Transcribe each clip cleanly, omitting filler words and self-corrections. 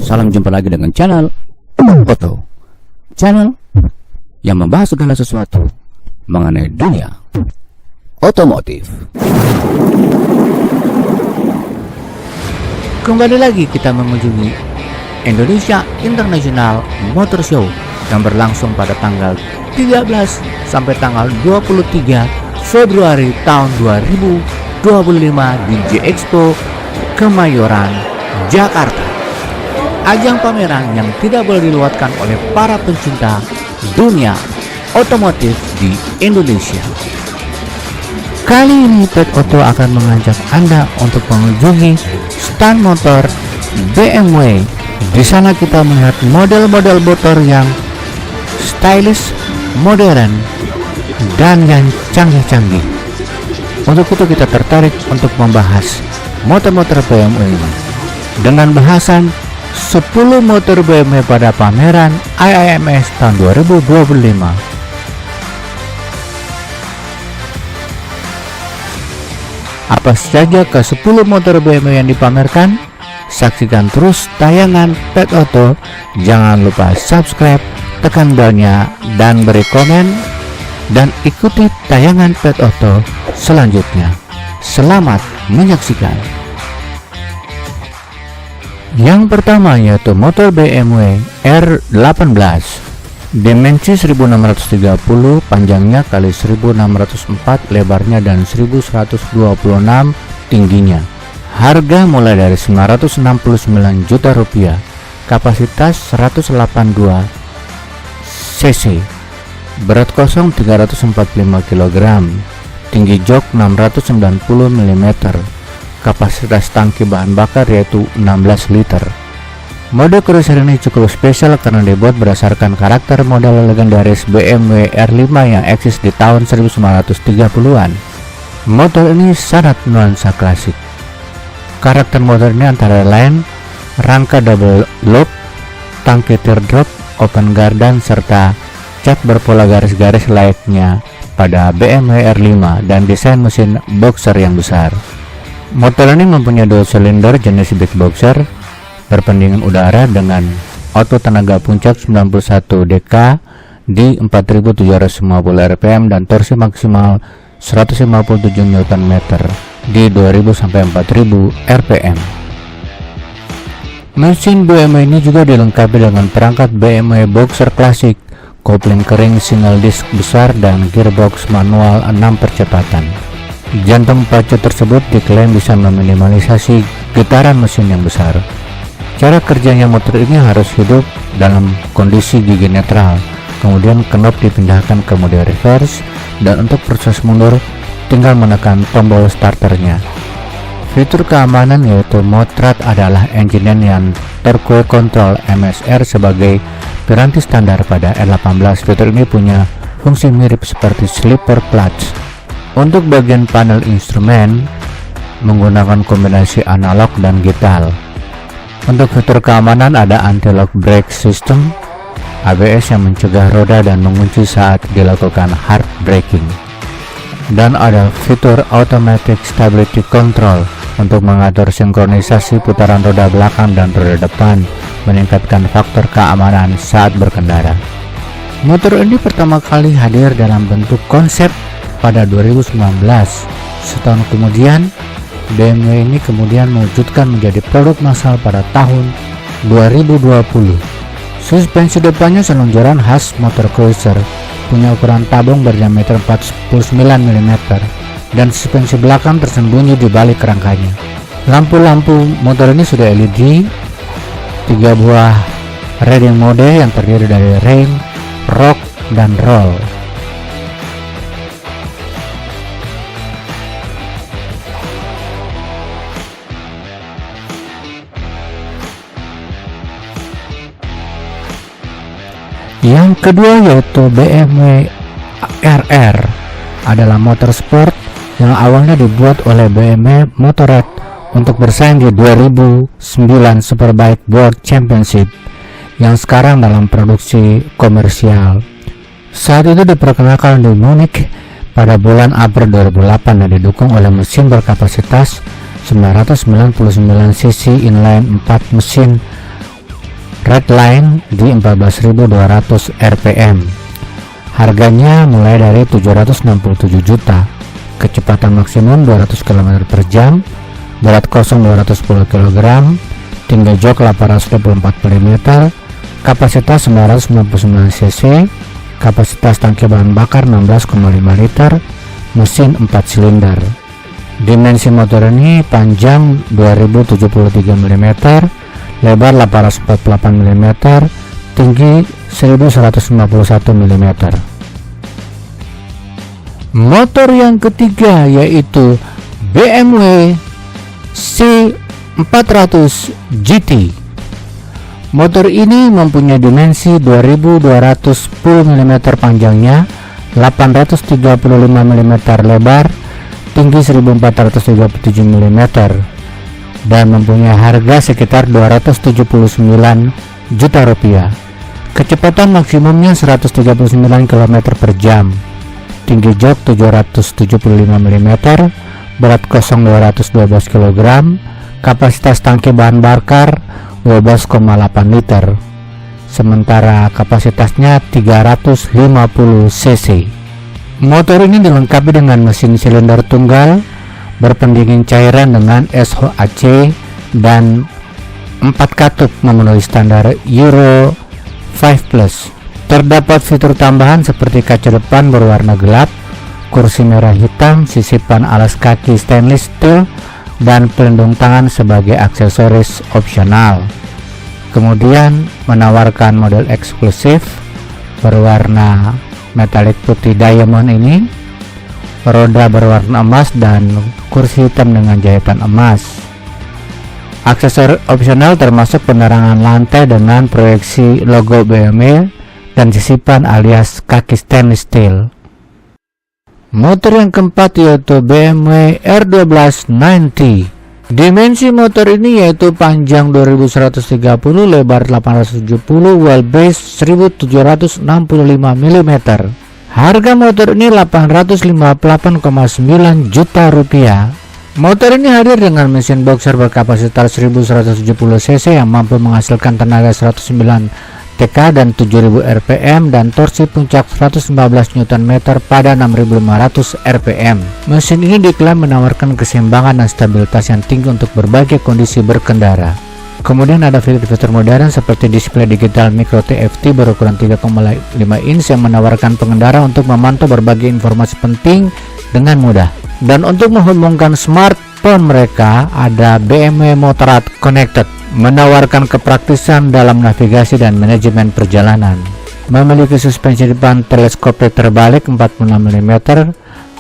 salam jumpa lagi dengan channel Oto, channel yang membahas segala sesuatu mengenai dunia otomotif. Kembali lagi kita mengunjungi Indonesia International Motor Show yang berlangsung pada tanggal 13 sampai tanggal 23 Februari tahun 2025 di J-Expo Kemayoran, Jakarta. Ajang pameran yang tidak boleh dilewatkan oleh para pencinta dunia otomotif di Indonesia. Kali ini Pet Oto akan mengajak Anda untuk mengunjungi stand motor BMW. Di sana kita melihat model-model motor yang stylish, modern, dan yang canggih-canggih. Untuk itu kita tertarik untuk membahas motor-motor BMW ini dengan bahasan 10 motor BMW pada pameran IIMS tahun 2025. Apa saja ke 10 motor BMW yang dipamerkan? Saksikan terus tayangan Pet Oto. Jangan lupa subscribe, tekan belnya, dan beri komen. Dan ikuti tayangan Pet Oto selanjutnya. Selamat menyaksikan. Yang pertama yaitu motor BMW R18, dimensi 1630, panjangnya kali 1604, lebarnya dan 1126 tingginya. Harga mulai dari 969 juta rupiah. Kapasitas 182 cc, berat kosong 345 kg, tinggi jok 690 mm. Kapasitas tangki bahan bakar yaitu 16 liter. Mode cruiser ini cukup spesial karena dibuat berdasarkan karakter model legendaris BMW R5 yang eksis di tahun 1930-an. Motor ini sangat nuansa klasik. Karakter motor ini antara lain rangka double loop, tangki teardrop, open gardan, serta cat berpola garis-garis layaknya pada BMW R5 dan desain mesin boxer yang besar. Motor ini mempunyai dual silinder jenis big boxer berpendingin udara dengan output tenaga puncak 91 dk di 4750 rpm dan torsi maksimal 157 Nm di 2000 sampai 4000 rpm. Mesin BMW ini juga dilengkapi dengan perangkat BMW boxer klasik, kopling kering single disc besar, dan gearbox manual 6 percepatan. Jantung pacu tersebut diklaim bisa meminimalisasi getaran mesin yang besar. Cara kerjanya motor ini harus hidup dalam kondisi gigi netral, kemudian knop dipindahkan ke mode reverse, dan untuk proses mundur tinggal menekan tombol starternya. Fitur keamanan yaitu mode trad adalah engine yang turbo control MSR sebagai piranti standar pada R18. Fitur ini punya fungsi mirip seperti slipper clutch. Untuk bagian panel instrumen menggunakan kombinasi analog dan digital. Untuk fitur keamanan ada anti-lock brake system, ABS yang mencegah roda dan mengunci saat dilakukan hard braking, dan ada fitur automatic stability control untuk mengatur sinkronisasi putaran roda belakang dan roda depan, meningkatkan faktor keamanan saat berkendara. Motor ini pertama kali hadir dalam bentuk konsep pada 2019. Setahun kemudian, BMW ini kemudian mewujudkan menjadi produk massal pada tahun 2020. Suspensi depannya selonjoran khas motor cruiser, punya ukuran tabung berdiameter 49 mm, dan suspensi belakang tersembunyi di balik rangkanya. Lampu-lampu motor ini sudah LED, 3 buah riding mode yang terdiri dari rain, rock, dan roll. Yang kedua yaitu BMW RR, adalah motor sport yang awalnya dibuat oleh BMW Motorrad untuk bersaing di 2009 Superbike World Championship yang sekarang dalam produksi komersial. Saat itu diperkenalkan di Munich pada bulan April 2008 dan didukung oleh mesin berkapasitas 999 cc inline 4 mesin Redline di 14.200 rpm. Harganya mulai dari 767 juta. Kecepatan maksimum 200 km per jam, berat kosong 210 kg, tinggi jok 824 mm, kapasitas 999 cc, kapasitas tangki bahan bakar 16,5 liter, mesin 4 silinder. Dimensi motor ini panjang 2073 mm, lebar 848 mm, tinggi 1151 mm. Motor yang ketiga yaitu BMW C400 GT. Motor ini mempunyai dimensi 2210 mm panjangnya, 835 mm lebar, tinggi 1437 mm, dan mempunyai harga sekitar 279 juta rupiah. Kecepatan maksimumnya 139 km per jam, tinggi jok 775 mm, berat kosong 212 kg, kapasitas tangki bahan bakar 12,8 liter, sementara kapasitasnya 350 cc. Motor ini dilengkapi dengan mesin silinder tunggal berpendingin cairan dengan SHAC dan 4 katup memenuhi standar Euro 5+. Terdapat fitur tambahan seperti kaca depan berwarna gelap, kursi merah hitam, sisipan alas kaki stainless steel, dan pelindung tangan sebagai aksesoris opsional. Kemudian menawarkan model eksklusif berwarna metalik putih diamond ini, roda berwarna emas, dan kursi hitam dengan jahitan emas. Aksesoris opsional termasuk penerangan lantai dengan proyeksi logo BMW dan sisipan alias kaki stainless steel. Motor yang keempat yaitu BMW R1290. Dimensi motor ini yaitu panjang 2130, lebar 870, wheelbase 1765 mm. Harga motor ini 858,9 juta rupiah. Motor ini hadir dengan mesin boxer berkapasitas 1170 cc yang mampu menghasilkan tenaga 109 TK dan 7000 rpm dan torsi puncak 115 Nm pada 6500 rpm. Mesin ini diklaim menawarkan keseimbangan dan stabilitas yang tinggi untuk berbagai kondisi berkendara. Kemudian ada fitur-fitur modern seperti display digital micro TFT berukuran 3,5 inch yang menawarkan pengendara untuk memantau berbagai informasi penting dengan mudah. Dan untuk menghubungkan smartphone mereka ada BMW Motorrad Connected, menawarkan kepraktisan dalam navigasi dan manajemen perjalanan. Memiliki suspensi depan teleskopik terbalik 46 mm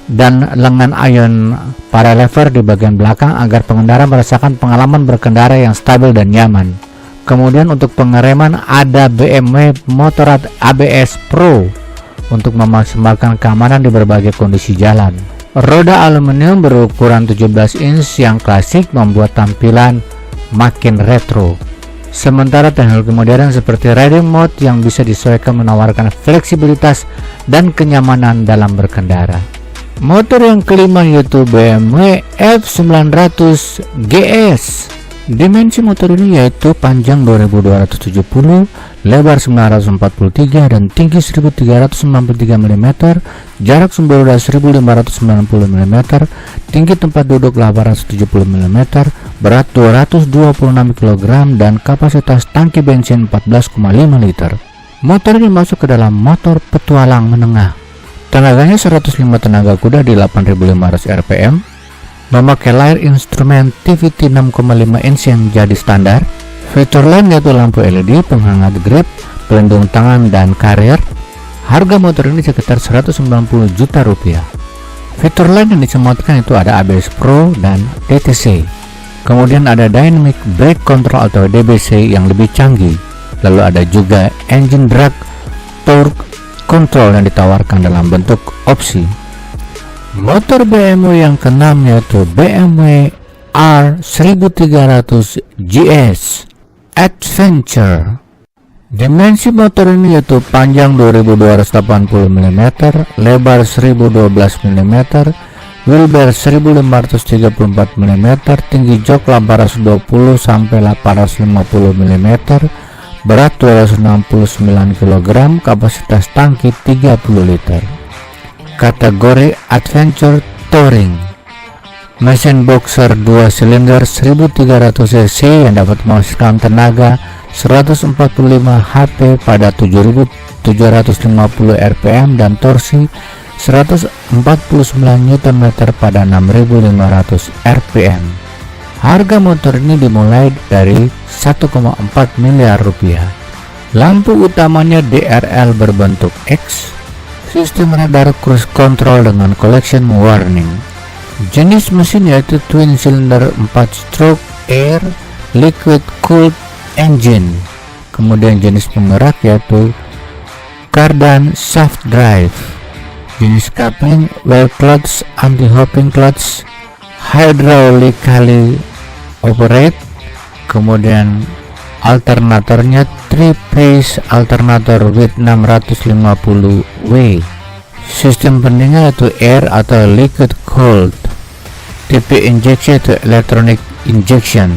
dan lengan ion para lever di bagian belakang agar pengendara merasakan pengalaman berkendara yang stabil dan nyaman. Kemudian untuk pengereman ada BMW Motorrad ABS Pro untuk memaksimalkan keamanan di berbagai kondisi jalan. Roda aluminium berukuran 17 inch yang klasik membuat tampilan makin retro. Sementara teknologi modern seperti riding mode yang bisa disesuaikan menawarkan fleksibilitas dan kenyamanan dalam berkendara. Motor yang kelima yaitu BMW F900 GS. Dimensi motor ini yaitu panjang 2270, lebar 943 dan tinggi 1393 mm, jarak sumber roda 1590 mm, tinggi tempat duduk 870 mm, berat 226 kg dan kapasitas tangki bensin 14,5 liter. Motor ini masuk ke dalam motor petualang menengah. Tenaganya 105 tenaga kuda di 8500 rpm. Memakai layar instrumen TVT 6,5 inch yang jadi standar. Fitur lain yaitu lampu LED, penghangat grip, pelindung tangan, dan karier. Harga motor ini sekitar 190 juta rupiah. Fitur lain yang disematkan itu ada ABS Pro dan DTC. Kemudian ada Dynamic Brake Control atau DBC yang lebih canggih. Lalu ada juga Engine Drag Torque Control yang ditawarkan dalam bentuk opsi. Motor BMW yang keenam yaitu BMW R1300 GS Adventure. Dimensi motor ini yaitu panjang 2280 mm, lebar 1012 mm, wheelbase 1534 mm, tinggi jok 820 sampai 850 mm, berat 269 kg, kapasitas tangki 30 liter. Kategori Adventure Touring. Mesin boxer 2 silinder 1300 cc yang dapat menghasilkan tenaga 145 HP pada 7750 rpm dan torsi 149 Nm pada 6500 rpm. Harga motor ini dimulai dari 1,4 miliar rupiah. Lampu utamanya DRL berbentuk X, sistem radar cruise control dengan collection warning. Jenis mesin yaitu twin cylinder 4-stroke air liquid cooled engine. Kemudian jenis penggerak yaitu kardan shaft drive. Jenis coupling well clutch, anti-hopping clutch, hydraulically operate. Kemudian alternatornya 3-phase alternator with 650 W. Sistem pendingin yaitu air atau liquid cooled. Tipe injeksi yaitu electronic injection.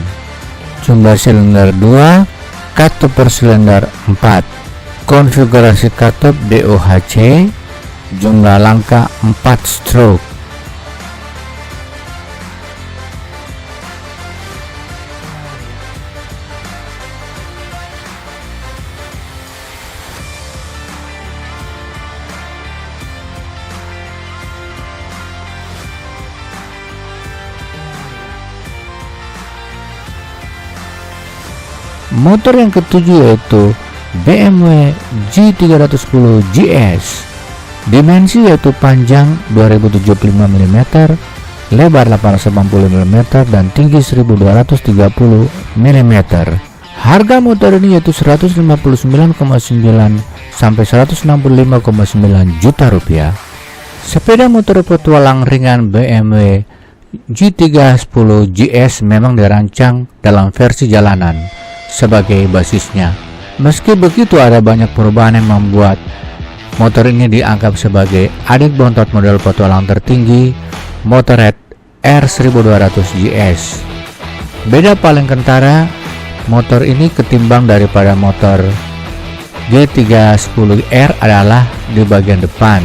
Jumlah silinder 2, katup per silinder 4. Konfigurasi katup DOHC. Jumlah langkah 4 stroke. Motor yang ketujuh yaitu BMW G310 GS. Dimensi yaitu panjang 2075 mm, lebar 880 mm dan tinggi 1230 mm. Harga motor ini yaitu 159,9 sampai 165,9 juta rupiah. Sepeda motor petualang ringan BMW G310 GS memang dirancang dalam versi jalanan sebagai basisnya. Meski begitu, ada banyak perubahan yang membuat motor ini dianggap sebagai adik bontot model petualang tertinggi, Motorrad R1200 GS. Beda paling kentara motor ini ketimbang daripada motor G310R adalah di bagian depan.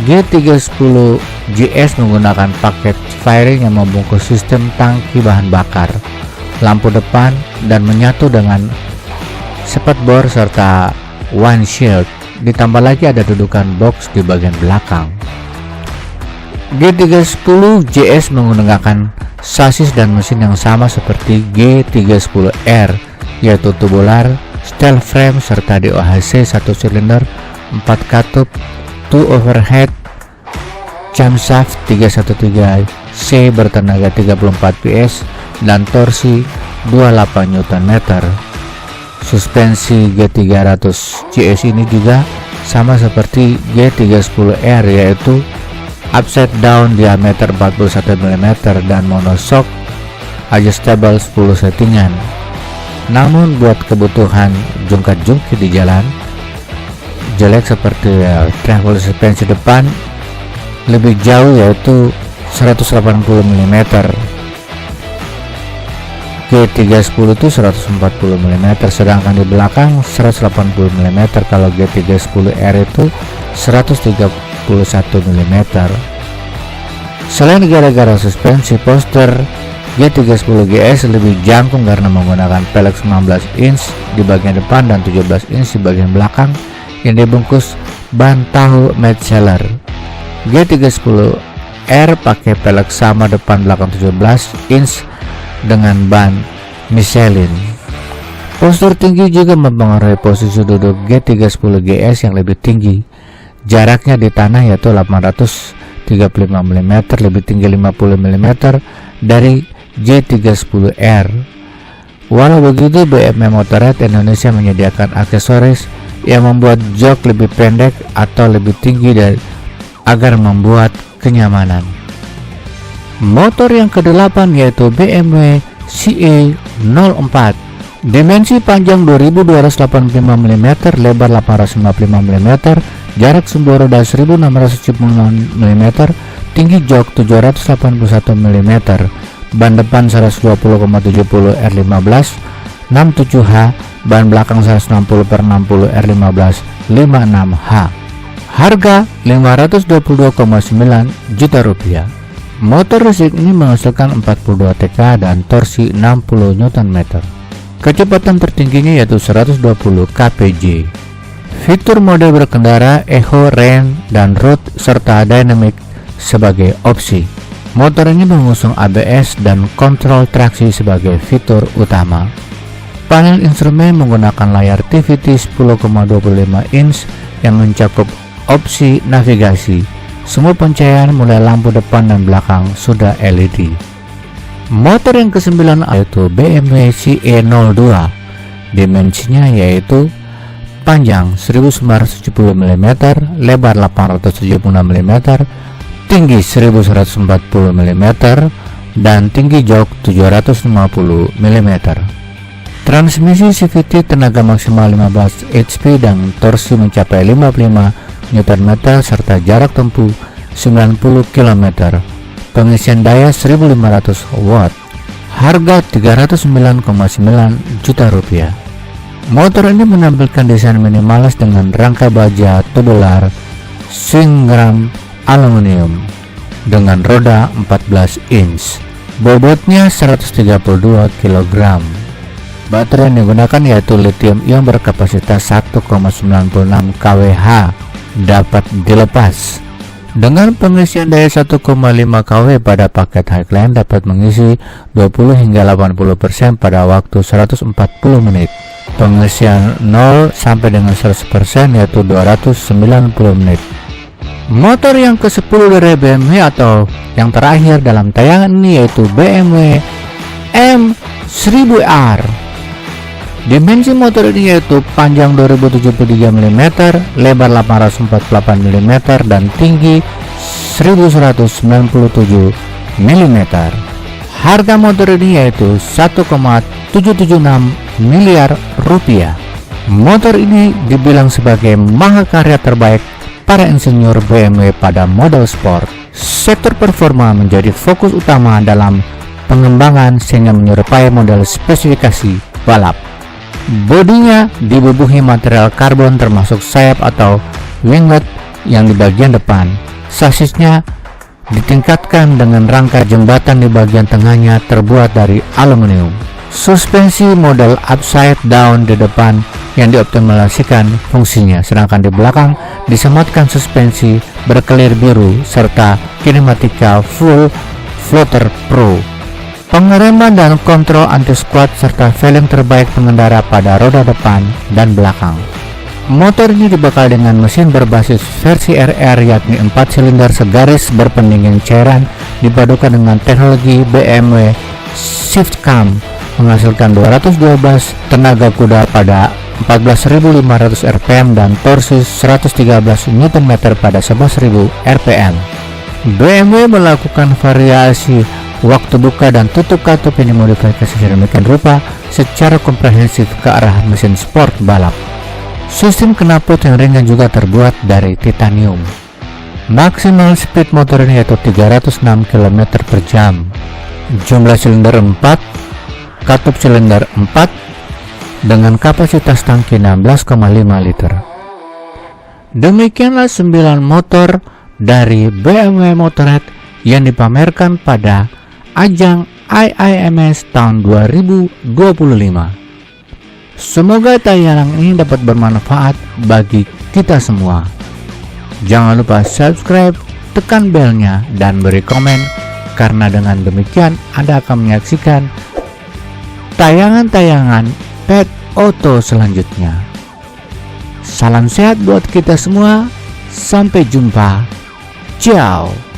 G310 GS menggunakan paket fairing yang membungkus sistem tangki bahan bakar, lampu depan, dan menyatu dengan spakbor serta windshield. Ditambah lagi ada dudukan box di bagian belakang. G310 GS menggunakan sasis dan mesin yang sama seperti G310R, yaitu tubular, steel frame, serta DOHC 1 silinder 4 katup, 2 overhead, camshaft 313C bertenaga 34 PS dan torsi 28 Nm. Suspensi G300 GS ini juga sama seperti G310R, yaitu upside down diameter 41 mm dan monoshock adjustable 10 settingan. Namun buat kebutuhan jungkat-jungkit di jalan jelek seperti travel suspensi depan lebih jauh yaitu 180 mm. G310 itu 140 mm, sedangkan di belakang 180 mm. Kalau G310R itu 131 mm. Selain gara-gara suspensi, poster G310 GS lebih jangkung karena menggunakan pelek 19 inch di bagian depan dan 17 inch di bagian belakang yang dibungkus ban tahu Metzeler. G310R pakai pelek sama depan belakang 17 inch dengan ban Michelin. Postur tinggi juga mempengaruhi posisi duduk G310 GS yang lebih tinggi. Jaraknya di tanah yaitu 835 mm, lebih tinggi 50 mm dari G310R. Walau begitu, BMW Motorrad Indonesia menyediakan aksesoris yang membuat jok lebih pendek atau lebih tinggi dari agar membuat kenyamanan. Motor yang ke-8 yaitu BMW CE04. Dimensi panjang 2285 mm, lebar 855 mm, jarak sumbu roda 1670 mm, tinggi jok 781 mm, ban depan 120,70 R15, 67H, ban belakang 160/60 R15 56H. Harga Rp522,9 juta. Motor listrik ini menghasilkan 42 TK dan torsi 60 Nm. Kecepatan tertingginya yaitu 120 kpj. Fitur mode berkendara, Eco, Rain, dan Road serta Dynamic sebagai opsi. Motor ini mengusung ABS dan kontrol traksi sebagai fitur utama. Panel instrumen menggunakan layar TVT 10,25 inch yang mencakup opsi navigasi. Semua pencahayaan mulai lampu depan dan belakang sudah LED. Motor yang ke-9 yaitu BMW CE02. Dimensinya yaitu panjang 1970 mm, lebar 876 mm, tinggi 1140 mm, dan tinggi jok 750 mm. Transmisi CVT tenaga maksimal 15 HP dan torsi mencapai 55 Nm serta jarak tempuh 90 km. Pengisian daya 1500 watt. Harga Rp309,9 juta. Motor ini menampilkan desain minimalis dengan rangka baja tubular swing ram aluminium dengan roda 14 inch. Bobotnya 132 kg. Baterai yang digunakan yaitu lithium ion berkapasitas 1,96 kWh, dapat dilepas. Dengan pengisian daya 1,5 kW pada paket Highline dapat mengisi 20 hingga 80% pada waktu 140 menit. Pengisian 0 sampai dengan 100% yaitu 290 menit. Motor yang ke-10 dari BMW atau yang terakhir dalam tayangan ini yaitu BMW M1000R. Dimensi motor ini yaitu panjang 2073 mm, lebar 848 mm, dan tinggi 1197 mm. Harga motor ini yaitu 1,776 miliar rupiah. Motor ini dibilang sebagai mahakarya terbaik para insinyur BMW pada model sport. Sektor performa menjadi fokus utama dalam pengembangan sehingga menyerupai model spesifikasi balap. Bodinya dibubuhi material karbon termasuk sayap atau winglet yang di bagian depan. Sasisnya ditingkatkan dengan rangka jembatan di bagian tengahnya terbuat dari aluminium. Suspensi model upside down di depan yang dioptimalisasikan fungsinya, sedangkan di belakang disematkan suspensi berkelir biru serta kinematika full floater pro. Pengereman dan kontrol anti-squat serta feeling terbaik pengendara pada roda depan dan belakang. Motor ini dibekali dengan mesin berbasis versi RR yakni 4 silinder segaris berpendingin cairan dipadukan dengan teknologi BMW ShiftCam menghasilkan 212 tenaga kuda pada 14.500 rpm dan torsi 113 Nm pada 11.000 rpm. BMW melakukan variasi waktu buka dan tutup katup yang dimodifikasi sedemikian rupa secara komprehensif ke arah mesin sport balap. Sistem knalpot yang ringan juga terbuat dari titanium. Maksimal speed motor ini yaitu 306 km per jam. Jumlah silinder 4, katup silinder 4 dengan kapasitas tangki 16,5 liter. Demikianlah 9 motor dari BMW Motorrad yang dipamerkan pada ajang IIMS tahun 2025. Semoga tayangan ini dapat bermanfaat bagi kita semua. Jangan lupa subscribe, tekan belnya, dan beri komen, karena dengan demikian Anda akan menyaksikan tayangan-tayangan Pet Auto selanjutnya. Salam sehat buat kita semua. Sampai jumpa. Ciao.